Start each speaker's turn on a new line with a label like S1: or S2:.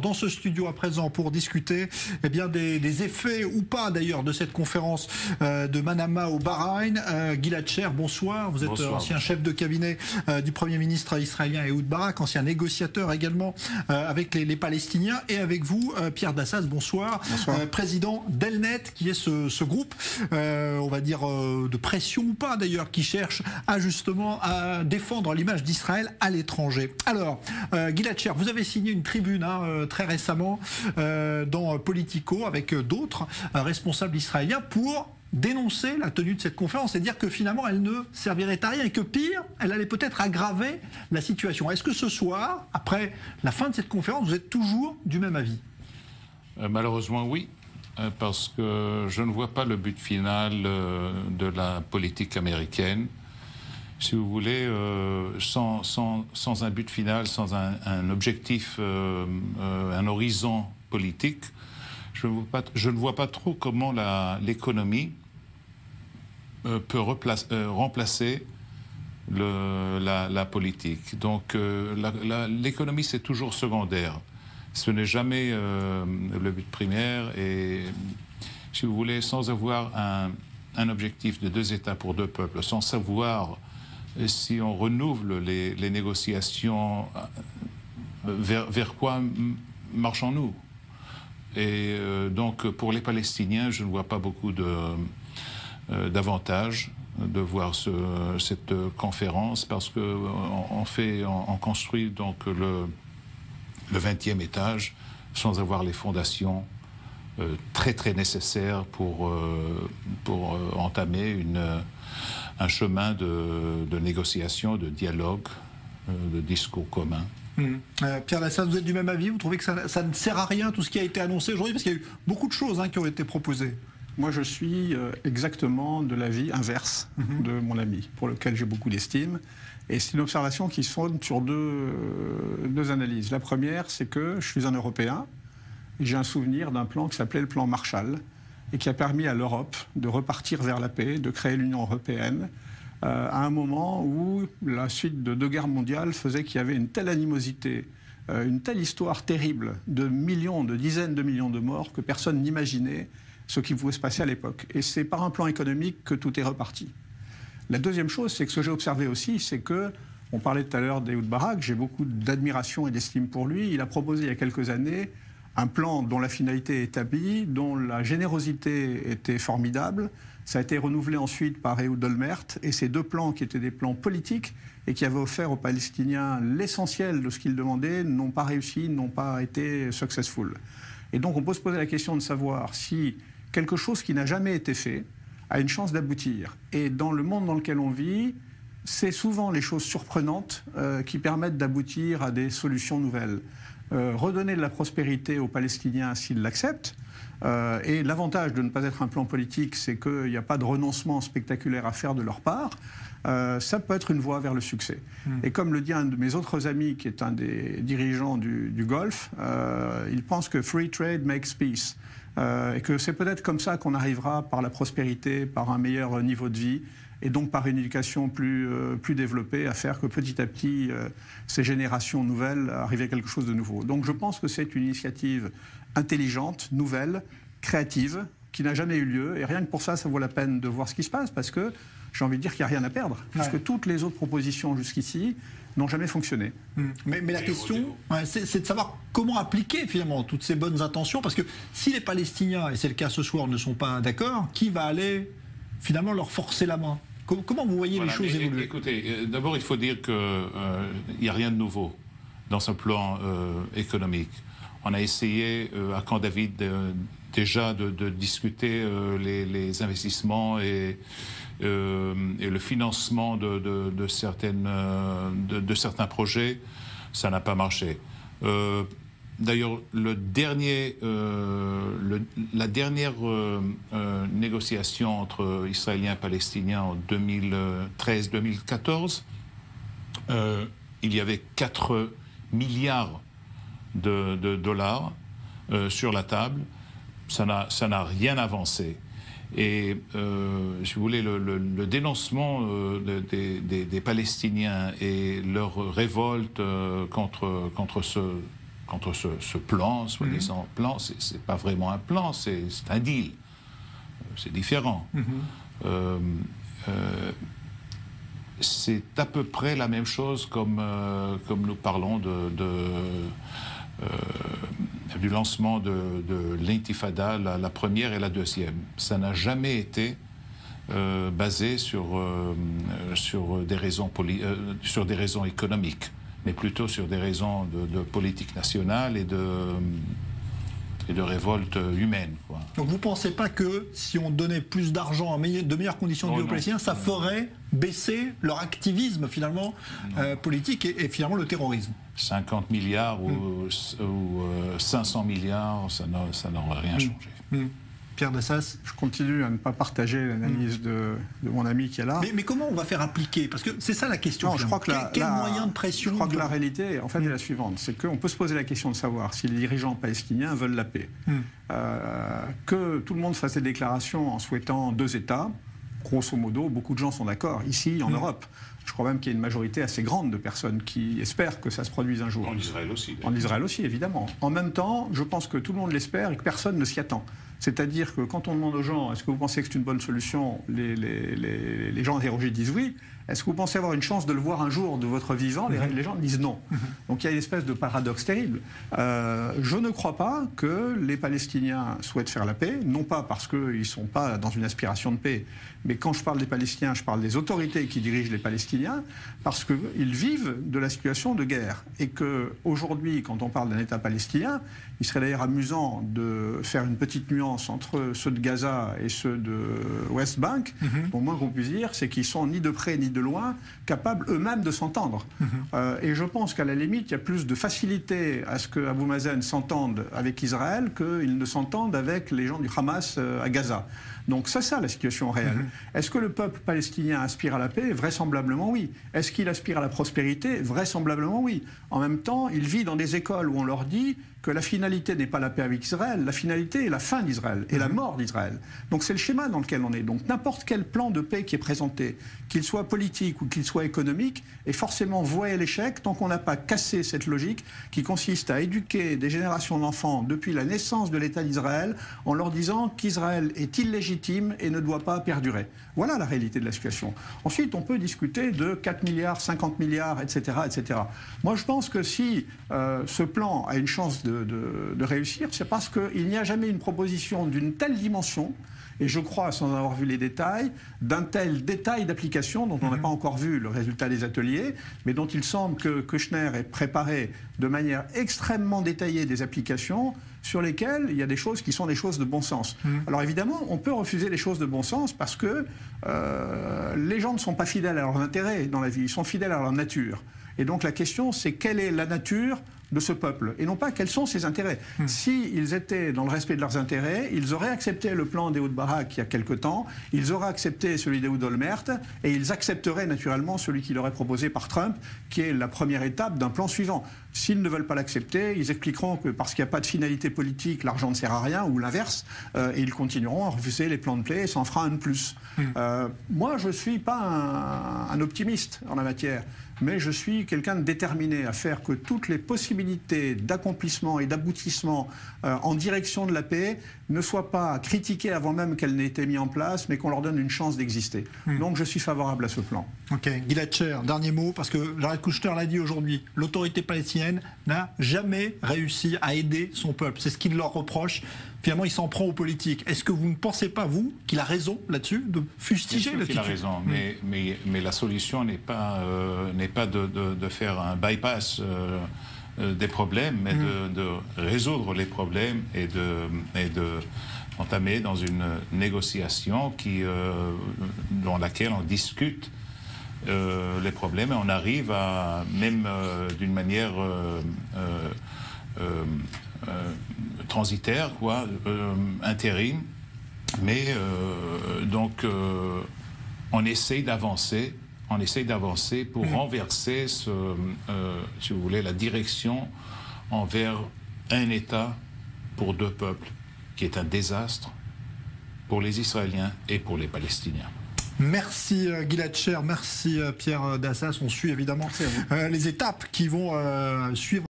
S1: Dans ce studio à présent pour discuter eh bien, des effets ou pas d'ailleurs de cette conférence de Manama au Bahreïn. Gilad Shaer, bonsoir. Vous êtes ancien chef de cabinet du Premier ministre israélien Ehud Barak, ancien négociateur également avec les Palestiniens. Et avec vous, Pierre Dassas, bonsoir. Président d'Elnet, qui est ce groupe, on va dire, de pression ou pas d'ailleurs, qui cherche à justement à défendre l'image d'Israël à l'étranger. Alors, Gilad Shaer, vous avez signé une tribune très récemment dans Politico avec d'autres responsables israéliens pour dénoncer la tenue de cette conférence et dire que finalement elle ne servirait à rien et que pire, elle allait peut-être aggraver la situation. Est-ce que ce soir, après la fin de cette conférence, vous êtes toujours du même avis?
S2: Malheureusement oui, parce que je ne vois pas le but final de la politique américaine. Si vous voulez, sans un but final, sans un objectif, un horizon politique, je ne vois pas trop comment l'économie peut remplacer la politique. Donc l'économie, c'est toujours secondaire. Ce n'est jamais le but primaire. Et si vous voulez, sans avoir un objectif de 2 États pour 2 peuples, sans savoir si on renouvelle les négociations, vers quoi marchons-nous? Et donc, pour les Palestiniens, je ne vois pas beaucoup d'avantages de voir cette conférence, parce qu'on construit donc le 20e étage sans avoir les fondations très très nécessaires pour entamer un chemin de négociation, de dialogue, de discours commun.
S1: Pierre Dassas, vous êtes du même avis? Vous trouvez que ça ne sert à rien tout ce qui a été annoncé aujourd'hui? Parce qu'il y a eu beaucoup de choses qui ont été proposées.
S3: Moi, je suis exactement de l'avis inverse de mon ami, pour lequel j'ai beaucoup d'estime. Et c'est une observation qui se fonde sur deux analyses. La première, c'est que je suis un Européen et j'ai un souvenir d'un plan qui s'appelait le plan Marshall, et qui a permis à l'Europe de repartir vers la paix, de créer l'Union européenne, à un moment où la suite de 2 guerres mondiales faisait qu'il y avait une telle animosité, une telle histoire terrible de millions, de dizaines de millions de morts que personne n'imaginait ce qui pouvait se passer à l'époque. Et c'est par un plan économique que tout est reparti. La deuxième chose, c'est que ce que j'ai observé aussi, c'est que, on parlait tout à l'heure d'Ehud Barak, j'ai beaucoup d'admiration et d'estime pour lui. Il a proposé il y a quelques années un plan dont la finalité est établie, dont la générosité était formidable. Ça a été renouvelé ensuite par Ehud Olmert, et ces 2 plans qui étaient des plans politiques et qui avaient offert aux Palestiniens l'essentiel de ce qu'ils demandaient n'ont pas réussi, n'ont pas été successful. Et donc on peut se poser la question de savoir si quelque chose qui n'a jamais été fait a une chance d'aboutir. Et dans le monde dans lequel on vit, c'est souvent les choses surprenantes qui permettent d'aboutir à des solutions nouvelles. Redonner de la prospérité aux Palestiniens s'ils l'acceptent. Et l'avantage de ne pas être un plan politique, c'est qu'il n'y a pas de renoncement spectaculaire à faire de leur part. Ça peut être une voie vers le succès. Et comme le dit un de mes autres amis, qui est un des dirigeants du Golfe, il pense que free trade makes peace. Et que c'est peut-être comme ça qu'on arrivera par la prospérité, par un meilleur niveau de vie, et donc par une éducation plus développée, à faire que petit à petit, ces générations nouvelles arrivent à quelque chose de nouveau. Donc je pense que c'est une initiative intelligente, nouvelle, créative, qui n'a jamais eu lieu. Et rien que pour ça, ça vaut la peine de voir ce qui se passe, parce que j'ai envie de dire qu'il n'y a rien à perdre. Parce que toutes les autres propositions jusqu'ici n'ont jamais fonctionné.
S1: Mais la question, c'est de savoir comment appliquer finalement toutes ces bonnes intentions, parce que si les Palestiniens, et c'est le cas ce soir, ne sont pas d'accord, qui va aller finalement leur forcer la main? Comment vous voyez les choses évoluer?
S2: Écoutez, d'abord il faut dire qu'il n'y a rien de nouveau dans ce plan économique. On a essayé à Camp David déjà de discuter les investissements et le financement de certains projets. Ça n'a pas marché. D'ailleurs, la dernière négociation entre Israéliens et Palestiniens en 2013-2014, il y avait 4 milliards de dollars sur la table. Ça n'a rien avancé. Et, si vous voulez, le dénoncement des Palestiniens et leur révolte contre contre ce plan, soi-disant plan. C'est pas vraiment un plan, c'est un deal. C'est différent. C'est à peu près la même chose comme nous parlons du lancement de l'intifada, la première et la deuxième. Ça n'a jamais été basé sur des raisons économiques, mais plutôt sur des raisons de politique nationale et de révolte humaine, quoi.
S1: Donc vous ne pensez pas que si on donnait plus d'argent, de meilleures conditions de vie aux Palestiniens, ça ferait baisser leur activisme finalement politique et finalement le terrorisme?
S2: 50 milliards ou 500 milliards, ça n'aurait rien changé.
S1: Pierre Dassas?
S3: Je continue à ne pas partager l'analyse de mon ami qui est là.
S1: Mais comment on va faire appliquer? Parce que c'est ça la question.
S3: Non, je crois que
S1: quel moyen de pression?
S3: Je crois que la réalité, en fait, est la suivante. C'est qu'on peut se poser la question de savoir si les dirigeants palestiniens veulent la paix. Que tout le monde fasse des déclarations en souhaitant 2 États, grosso modo, beaucoup de gens sont d'accord, ici, en Europe. Je crois même qu'il y a une majorité assez grande de personnes qui espèrent que ça se produise un jour.
S2: En Israël aussi.
S3: En Israël aussi, évidemment. En même temps, je pense que tout le monde l'espère et que personne ne s'y attend. C'est-à-dire que quand on demande aux gens, est-ce que vous pensez que c'est une bonne solution, les gens interrogés disent oui. Est-ce que vous pensez avoir une chance de le voir un jour de votre vivant? Les gens disent non. Donc il y a une espèce de paradoxe terrible. Je ne crois pas que les Palestiniens souhaitent faire la paix, non pas parce qu'ils ne sont pas dans une aspiration de paix, mais quand je parle des Palestiniens, je parle des autorités qui dirigent les Palestiniens, parce qu'ils vivent de la situation de guerre. Et qu'aujourd'hui, quand on parle d'un État palestinien, il serait d'ailleurs amusant de faire une petite nuance entre ceux de Gaza et ceux de West Bank. Au moins qu'on puisse dire, c'est qu'ils sont ni de près ni de loin capables eux-mêmes de s'entendre. Et je pense qu'à la limite, il y a plus de facilité à ce que Abou Mazen s'entende avec Israël qu'il ne s'entende avec les gens du Hamas à Gaza. Donc c'est ça la situation réelle. Est-ce que le peuple palestinien aspire à la paix? Vraisemblablement oui. Est-ce qu'il aspire à la prospérité? Vraisemblablement oui. En même temps, il vit dans des écoles où on leur dit que la finalité n'est pas la paix avec Israël, la finalité est la fin d'Israël et la mort d'Israël. Donc c'est le schéma dans lequel on est. Donc n'importe quel plan de paix qui est présenté, qu'il soit politique ou qu'il soit économique, est forcément voué à l'échec tant qu'on n'a pas cassé cette logique qui consiste à éduquer des générations d'enfants depuis la naissance de l'État d'Israël en leur disant qu'Israël est illégitime et ne doit pas perdurer. Voilà la réalité de la situation. Ensuite, on peut discuter de 4 milliards, 50 milliards, etc. etc. Moi, je pense que si ce plan a une chance de réussir, c'est parce qu'il n'y a jamais une proposition d'une telle dimension, et je crois, sans avoir vu les détails, d'un tel détail d'application dont on n'a pas encore vu le résultat des ateliers, mais dont il semble que Kouchner ait préparé de manière extrêmement détaillée des applications sur lesquelles il y a des choses qui sont des choses de bon sens. Alors évidemment, on peut refuser les choses de bon sens parce que les gens ne sont pas fidèles à leurs intérêts dans la vie, ils sont fidèles à leur nature. Et donc la question, c'est quelle est la nature de ce peuple, et non pas quels sont ses intérêts. S'ils étaient dans le respect de leurs intérêts, ils auraient accepté le plan d'Ehud Barak il y a quelque temps, ils auraient accepté celui d'Ehud Olmert, et ils accepteraient naturellement celui qui leur est proposé par Trump, qui est la première étape d'un plan suivant. S'ils ne veulent pas l'accepter, ils expliqueront que parce qu'il n'y a pas de finalité politique, l'argent ne sert à rien, ou l'inverse, et ils continueront à refuser les plans de paix, et s'en fera un de plus. Moi, je ne suis pas un optimiste en la matière, mais je suis quelqu'un de déterminé à faire que toutes les possibilités d'accomplissement et d'aboutissement en direction de la paix ne soient pas critiquées avant même qu'elles n'aient été mises en place, mais qu'on leur donne une chance d'exister. Donc je suis favorable à ce plan.
S1: Ok, Gilad Shaer, dernier mot, parce que Jared Kushner l'a dit aujourd'hui, l'autorité palestinienne n'a jamais réussi à aider son peuple. C'est ce qu'il leur reproche. Finalement, il s'en prend aux politiques. Est-ce que vous ne pensez pas, vous, qu'il a raison là-dessus, de fustiger l'attitude?
S2: Il a raison, mais la solution n'est pas de faire un bypass des problèmes, mais de résoudre les problèmes et de entamer dans une négociation dans laquelle on discute les problèmes et on arrive à, même d'une manière transitaire, quoi, intérim, mais donc on essaye d'avancer pour renverser si vous voulez, la direction envers un État pour 2 peuples, qui est un désastre pour les Israéliens et pour les Palestiniens.
S1: Merci Gilad Shaer, merci Pierre Dassas. On suit évidemment les étapes qui vont suivre.